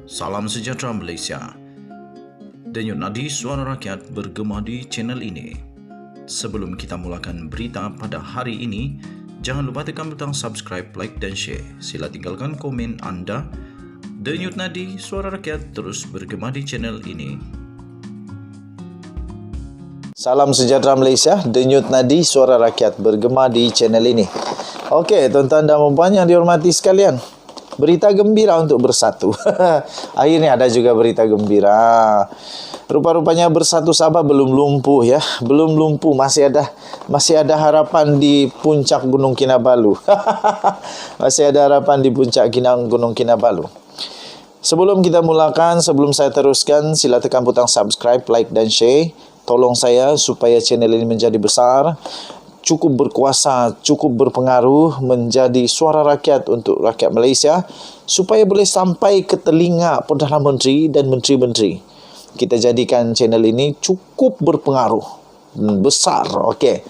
Salam sejahtera Malaysia. Denyut nadi suara rakyat bergema di channel ini. Sebelum kita mulakan berita pada hari ini, jangan lupa tekan butang subscribe, like dan share. Sila tinggalkan komen anda. Denyut nadi suara rakyat terus bergema di channel ini. Salam sejahtera Malaysia, denyut nadi suara rakyat bergema di channel ini. Okey, tuan-tuan dan puan yang dihormati sekalian, berita gembira untuk bersatu. Akhirnya ada juga berita gembira. Rupa-rupanya Bersatu Sabah belum lumpuh ya, belum lumpuh, masih ada harapan di puncak Gunung Kinabalu. Masih ada harapan di puncak Gunung Kinabalu. Sebelum kita mulakan, sebelum saya teruskan, sila tekan butang subscribe, like dan share. Tolong saya supaya channel ini menjadi besar, cukup berkuasa, cukup berpengaruh, menjadi suara rakyat untuk rakyat Malaysia, supaya boleh sampai ke telinga Perdana Menteri dan Menteri-Menteri. Kita jadikan channel ini cukup berpengaruh, besar. Okey.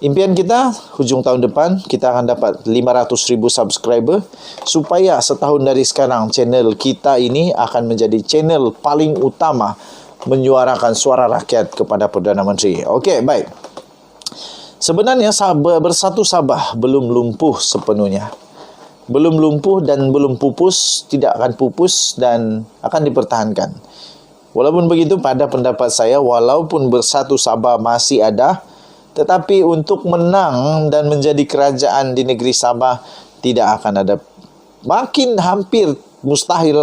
Impian kita, hujung tahun depan, kita akan dapat 500,000 subscriber, supaya setahun dari sekarang, channel kita ini akan menjadi channel paling utama menyuarakan suara rakyat kepada Perdana Menteri. Okey, baik. Sebenarnya Bersatu Sabah belum lumpuh sepenuhnya. Belum lumpuh dan belum pupus, tidak akan pupus dan akan dipertahankan. Walaupun begitu, pada pendapat saya, walaupun Bersatu Sabah masih ada, tetapi untuk menang dan menjadi kerajaan di negeri Sabah tidak akan ada. Makin hampir mustahil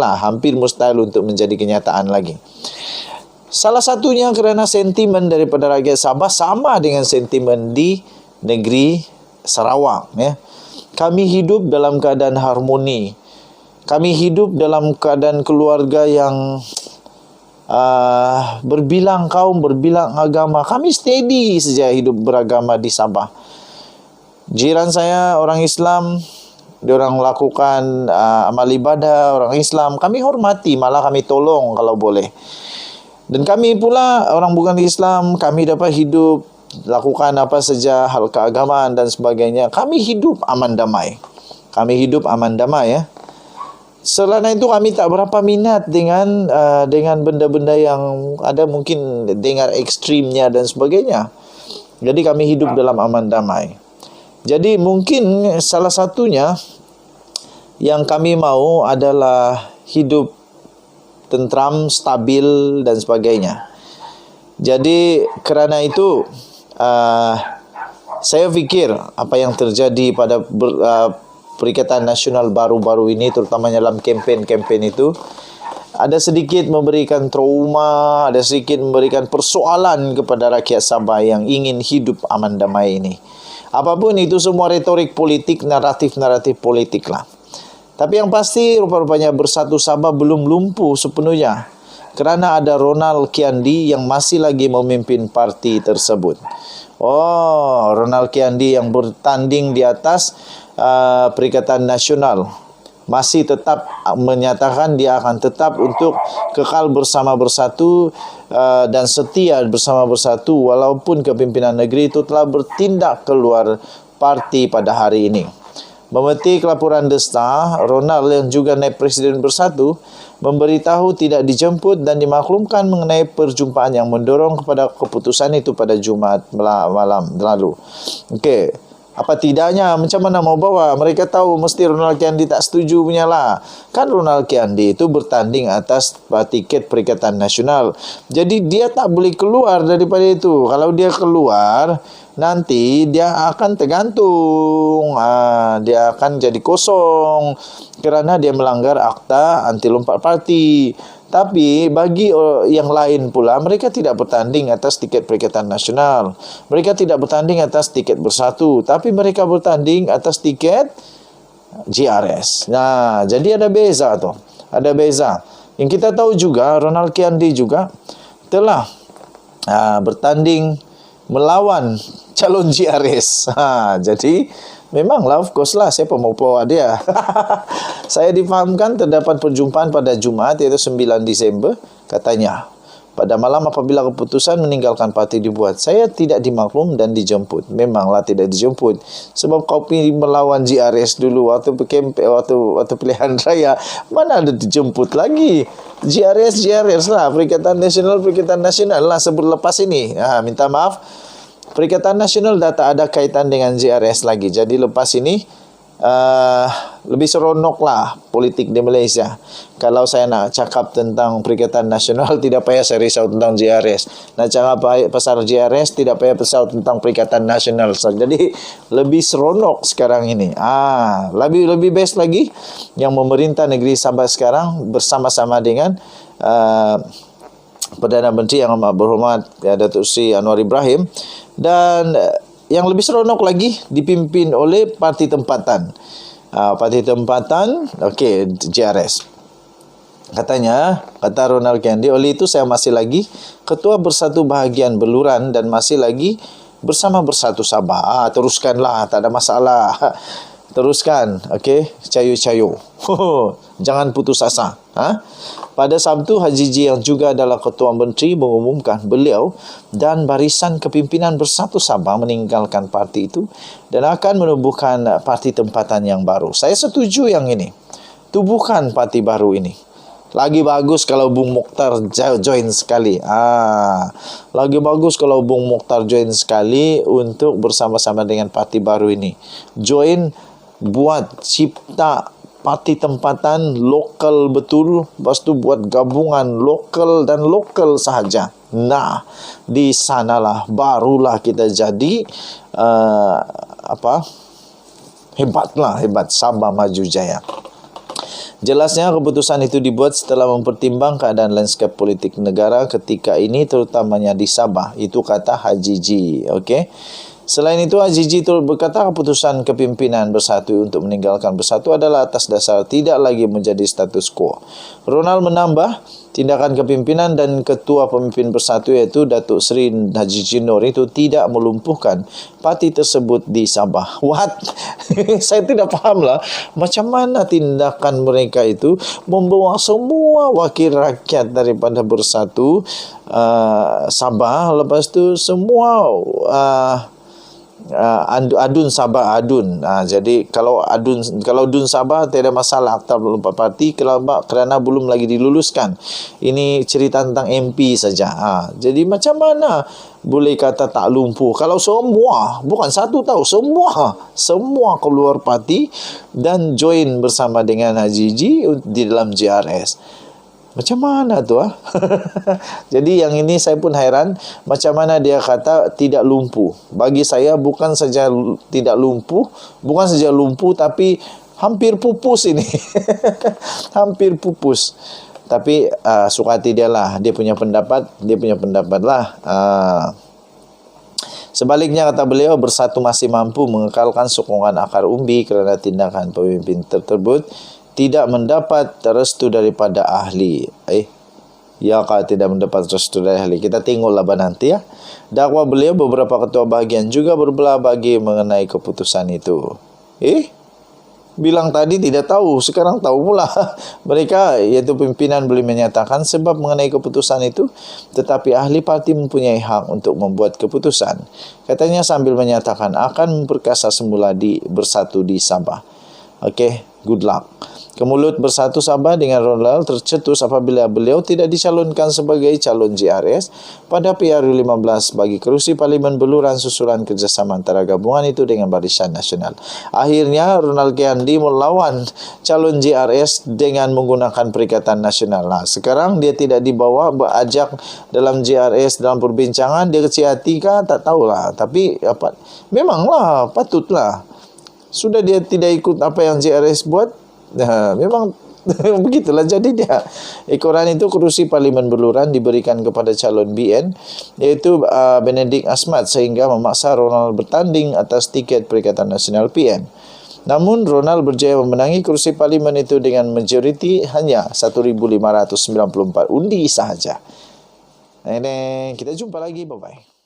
untuk menjadi kenyataan lagi. Salah satunya kerana sentimen daripada rakyat Sabah sama dengan sentimen di negeri Sarawak. Ya. Kami hidup dalam keadaan harmoni. Kami hidup dalam keadaan keluarga yang berbilang kaum, berbilang agama. Kami steady saja hidup beragama di Sabah. Jiran saya orang Islam, diorang lakukan amal ibadah orang Islam. Kami hormati, malah kami tolong kalau boleh. Dan kami pula orang bukan Islam, kami dapat hidup, lakukan apa saja hal keagamaan dan sebagainya. Kami hidup aman damai. Ya. Selain itu kami tak berapa minat dengan benda-benda yang ada mungkin dengar ekstrimnya dan sebagainya. Jadi kami hidup dalam aman damai. Jadi mungkin salah satunya yang kami mau adalah hidup tentram, stabil dan sebagainya. Jadi kerana itu saya fikir apa yang terjadi pada Perikatan Nasional baru-baru ini, terutama dalam kempen-kempen itu, ada sedikit memberikan trauma, ada sedikit memberikan persoalan kepada rakyat Sabah yang ingin hidup aman damai ini. Apapun itu semua retorik politik, naratif-naratif politik lah. Tapi yang pasti rupa-rupanya Bersatu Sabah belum lumpuh sepenuhnya kerana ada Ronald Kiandi yang masih lagi memimpin parti tersebut. Ronald Kiandi yang bertanding di atas Perikatan Nasional masih tetap menyatakan dia akan tetap untuk kekal bersama Bersatu dan setia bersama Bersatu walaupun kepimpinan negeri itu telah bertindak keluar parti pada hari ini. Memetik laporan The Star, Ronald yang juga naib Presiden Bersatu memberitahu tidak dijemput dan dimaklumkan mengenai perjumpaan yang mendorong kepada keputusan itu pada Jumaat malam lalu. Okey, apa tidaknya macam mana mau bawa? Mereka tahu mesti Ronald Kiandi tak setuju punya lah. Kan Ronald Kiandi itu bertanding atas tiket Perikatan Nasional. Jadi dia tak boleh keluar daripada itu. Kalau dia keluar, nanti dia akan tergantung, dia akan jadi kosong kerana dia melanggar akta anti lompat parti. Tapi bagi yang lain pula, mereka tidak bertanding atas tiket Perikatan Nasional. Mereka tidak bertanding atas tiket Bersatu, tapi mereka bertanding atas tiket GRS. Nah, jadi ada beza tu. Ada beza. Yang kita tahu juga, Ronald Kiandi juga telah bertanding melawan calon GRS. Jadi memanglah, of course lah, siapa mau bawa dia. Saya difahamkan terdapat perjumpaan pada Jumaat iaitu 9 Disember katanya. Pada malam apabila keputusan meninggalkan parti dibuat, saya tidak dimaklum dan dijemput. Memanglah tidak dijemput. Sebab kau pergi melawan GRS dulu waktu pilihan raya. Mana ada dijemput lagi. GRS lah. Perikatan Nasional lah sebelum lepas ini. Minta maaf. Perikatan Nasional dah tak ada kaitan dengan GRS lagi. Jadi lepas ini lebih seronok lah politik di Malaysia. Kalau saya nak cakap tentang Perikatan Nasional, tidak payah saya risau tentang GRS. Nak cakap pasal GRS, tidak payah risau tentang Perikatan Nasional. Jadi lebih seronok sekarang ini. Lebih best lagi yang memerintah negeri Sabah sekarang bersama-sama dengan Perdana Menteri yang amat berhormat Datuk Seri Anwar Ibrahim, dan yang lebih seronok lagi dipimpin oleh parti tempatan. Parti tempatan, GRS. Kata Ronald Kendi, oleh itu saya masih lagi Ketua Bersatu Bahagian Beluran dan masih lagi bersama Bersatu Sabah. Teruskanlah, tak ada masalah. Teruskan, cayu-cayu. Jangan putus asa. Pada Sabtu, Haji Ji yang juga adalah Ketua Menteri mengumumkan beliau dan barisan kepimpinan Bersatu Sabah meninggalkan parti itu dan akan menubuhkan parti tempatan yang baru. Saya setuju yang ini. Tubuhkan parti baru ini. Lagi bagus kalau Bung Mokhtar join sekali. Lagi bagus kalau Bung Mokhtar join sekali untuk bersama-sama dengan parti baru ini. Join, buat, cipta parti tempatan lokal betul, lepas tu buat gabungan lokal dan lokal sahaja. Nah, di sanalah barulah kita jadi hebat Sabah Maju Jaya. Jelasnya keputusan itu dibuat setelah mempertimbang keadaan lanskap politik negara ketika ini, terutamanya di Sabah. Itu kata Haji Ji. Selain itu, Haji Ji turut berkata keputusan kepimpinan Bersatu untuk meninggalkan Bersatu adalah atas dasar tidak lagi menjadi status quo. Ronald menambah, tindakan kepimpinan dan ketua pemimpin Bersatu iaitu Datuk Seri Haji Ji Nur itu tidak melumpuhkan parti tersebut di Sabah. What? Saya tidak fahamlah macam mana tindakan mereka itu membawa semua wakil rakyat daripada Bersatu Sabah, lepas tu semua adun Sabah adun. Jadi kalau Dun Sabah tidak ada masalah akta melompat parti kerana belum lagi diluluskan. Ini cerita tentang MP saja. Jadi macam mana boleh kata tak lumpuh kalau semua, bukan satu tahu, semua keluar parti dan join bersama dengan Haji Ji di dalam GRS. Macam mana tu? Jadi yang ini saya pun hairan, macam mana dia kata tidak lumpuh. Bagi saya bukan saja tidak lumpuh, bukan saja lumpuh tapi hampir pupus ini. Hampir pupus. Tapi suka hati dia lah, dia punya pendapat lah. Sebaliknya kata beliau, Bersatu masih mampu mengekalkan sokongan akar umbi kerana tindakan pemimpin tersebut tidak mendapat restu daripada ahli. Kalau tidak mendapat restu dari ahli, kita tengoklah nanti ya. Dakwa beliau beberapa ketua bahagian juga berbelah bagi mengenai keputusan itu. Bilang tadi tidak tahu, sekarang tahu pula. Mereka, iaitu pimpinan, boleh menyatakan sebab mengenai keputusan itu, tetapi ahli parti mempunyai hak untuk membuat keputusan. Katanya sambil menyatakan akan memperkasa semula di Bersatu di Sabah. Good luck. Kemulut Bersatu Sabah dengan Ronald tercetus apabila beliau tidak dicalonkan sebagai calon GRS pada PRU 15 bagi kerusi Parlimen Beluran susulan kerjasama antara gabungan itu dengan Barisan Nasional. Akhirnya Ronald Kendi melawan calon GRS dengan menggunakan Perikatan Nasional. Sekarang dia tidak dibawa berakjak dalam GRS dalam perbincangan, dia kecil hati kah? Tak tahulah. Tapi memanglah patutlah. Sudah dia tidak ikut apa yang GRS buat. Memang begitulah jadi dia. Ekoran itu kerusi Parlimen Beluran diberikan kepada calon BN iaitu Benedict Asmat sehingga memaksa Ronald bertanding atas tiket Perikatan Nasional PN. Namun Ronald berjaya memenangi kerusi Parlimen itu dengan majoriti hanya 1,594 undi sahaja. Kita jumpa lagi, bye-bye.